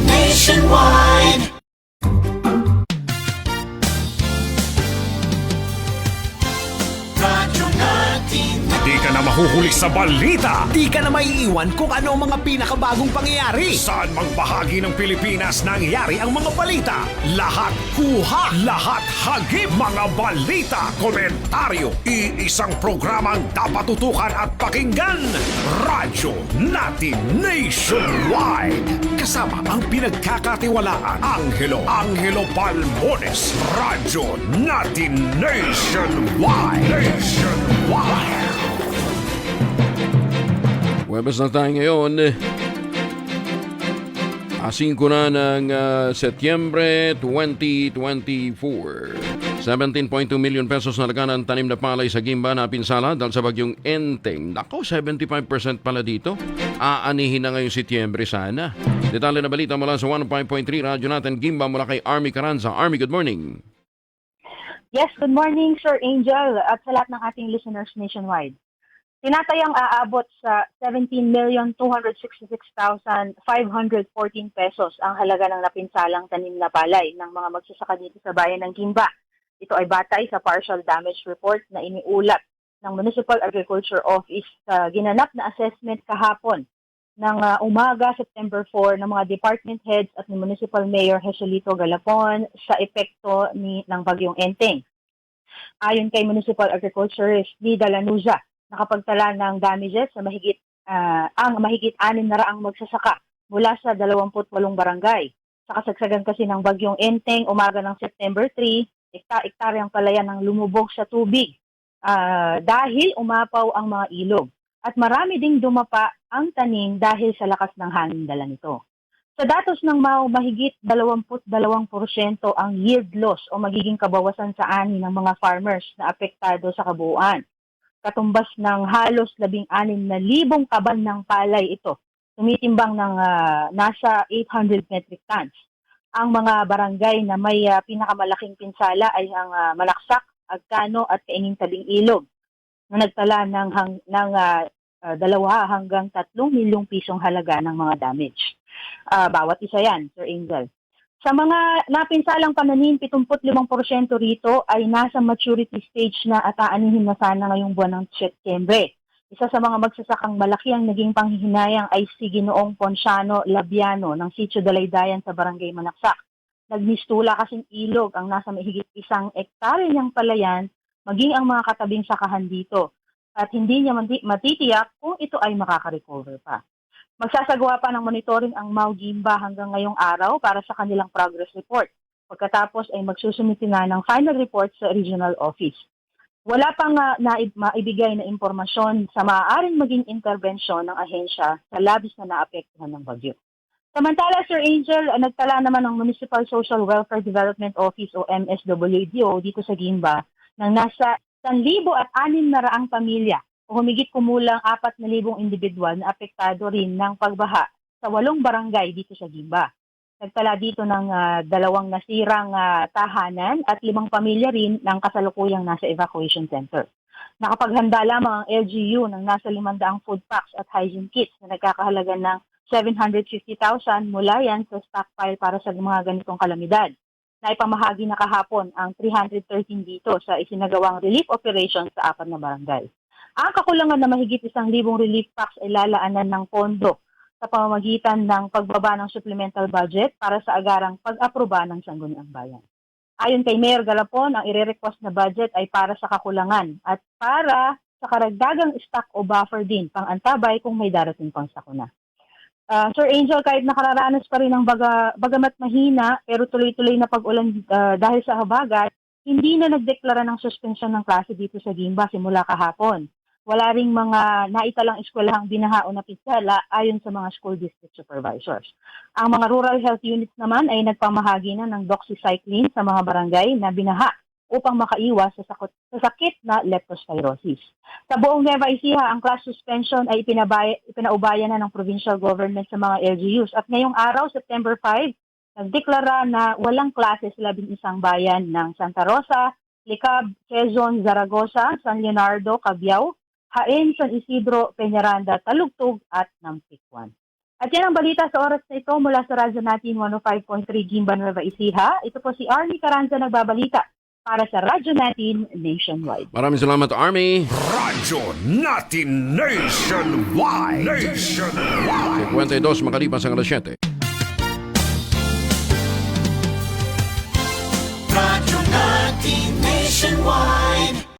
Nationwide. Radyo natin. Di ka na mahuhuli sa balita. Di ka na maiiwan kung ano ang mga pinakabagong pangyayari. Saan mang bahagi ng Pilipinas nangyayari ang mga balita. Lahat kuha, lahat hagip. Mga balita, komentaryo. Iisang programang dapat tutukan at pakinggan. Radyo natin Nationwide. Kasama ang pinagkakatiwalaan. Angelo Palmones. Radyo natin Nationwide. Webes na tayo ngayon. 5 na ng Setyembre 2024. 17.2 million pesos na laga ng tanim na palay sa Gimba na pinsala dahil sa bagyong Enteng. Nako, 75% pala dito. Aanihin na ngayong Setyembre sana. Detalye na balita mula sa 105.3 Radyo natin Gimba mula kay Army Caranza. Army, good morning. Yes, good morning, Sir Angel, at sa lahat ng ating listeners nationwide. Tinatayang aabot sa 17,266,514 pesos ang halaga ng napinsalang tanim na palay ng mga magsasaka dito sa bayan ng Gimba. Ito ay batay sa partial damage report na iniulat ng Municipal Agriculture Office sa ginanap na assessment kahapon ng umaga, September 4, ng mga department heads at ni Municipal Mayor Jesulito Galapon sa epekto ng bagyong Enteng. Ayon kay Municipal Agriculturist Lida Lanuza, nakapagtala ng damages sa mahigit 600 magsasaka mula sa 28 barangay. Sa kasagsagan kasi ng bagyong Enteng, umaga ng September 3, ektaryang palayan ang lumubog sa tubig dahil umapaw ang mga ilog. At marami ding dumapa ang tanim dahil sa lakas ng hangin dala nito. Sa datos ng MAU, mahigit 22% ang yield loss o magiging kabawasan sa ani ng mga farmers na apektado sa kabuuan. Katumbas ng halos 16,000 kaban ng palay ito, tumitimbang ng nasa 800 metric tons. Ang mga barangay na may pinakamalaking pinsala ay ang Malaksak, Agkano at Kaingin-Tabing Ilog, na nagtala ng 2 hanggang 3 milyong pisong halaga ng mga damage. Bawat isa yan, Sir Angel. Sa mga napinsalang pananim, 75% rito ay nasa maturity stage na at aanihin na sana ngayong buwan ng Setyembre. Isa sa mga magsasakang malaki ang naging panghihinayang ay si Ginoong Ponciano Labiano ng Sitio Dalaydayan sa Barangay Manaksak. Nagmistula kasing ilog ang nasa mahigit 1 ektarya niyang palayan, maging ang mga katabing sakahan dito. At hindi niya matitiyak kung ito ay makaka-recover pa. Magsasagawa pa ng monitoring ang MAU Gimba hanggang ngayong araw para sa kanilang progress report. Pagkatapos ay magsusumiti na ng final report sa regional office. Wala pang maibigay na impormasyon sa maaaring maging intervensyon ng ahensya sa labis na naapektuhan ng bagyo. Samantala, Sir Angel, nagtala naman ng Municipal Social Welfare Development Office o MSWDO dito sa Gimba ng nasa 1,600 pamilya o humigit kumulang 4,000 individual na apektado rin ng pagbaha sa 8 barangay dito sa Gimba. Nagtala dito ng 2 nasirang tahanan at 5 pamilya rin ng kasalukuyang nasa evacuation center. Nakapaghanda lamang ang LGU ng nasa 500 food packs at hygiene kits na nagkakahalaga ng 750,000 mula yan sa stockpile para sa mga ganitong kalamidad. Naipamahagi na kahapon ang 313 dito sa isinagawang relief operations sa 4 na barangay. Ang kakulangan na mahigit 1,000 relief packs ay lalaanan ng pondo sa pamamagitan ng pagbaba ng supplemental budget para sa agarang pag-aproba ng Sangguniang Bayan. Ayon kay Mayor Galapon, ang ire-request na budget ay para sa kakulangan at para sa karagdagang stock o buffer din pang-antabay kung may darating pang sakuna. Sir Angel, kahit nakararanas pa rin ng bagamat mahina pero tuloy-tuloy na pag-ulan dahil sa habagat, hindi na nagdeklara ng suspensyon ng klase dito sa Gimba simula kahapon. Wala ring mga naitalang eskwelahang binaha o napinsala ayon sa mga school district supervisors. Ang mga rural health units naman ay nagpamahagi na ng doxycycline sa mga barangay na binaha upang makaiwas sa sakit na leptospirosis. Sa buong Nueva Ecija, ang class suspension ay ipinaubaya na ng provincial government sa mga LGUs. At ngayong araw, September 5, nagdeklara na walang klase sa 11 bayan ng Santa Rosa, Licab, Quezon, Zaragoza, San Leonardo, Cabiao, Jaén, San Isidro, Peñaranda, Talugtog at Nampicuan. At yan ang balita sa oras na ito mula sa Radyo natin 105.3 Gimba Nueva Ecija. Ito po si Army Caranza nagbabalita para sa Radyo natin Nationwide. Maraming salamat, Army. Radyo natin nationwide. Nationwide. 52 makalipas ang alas 7. Radyo natin nationwide.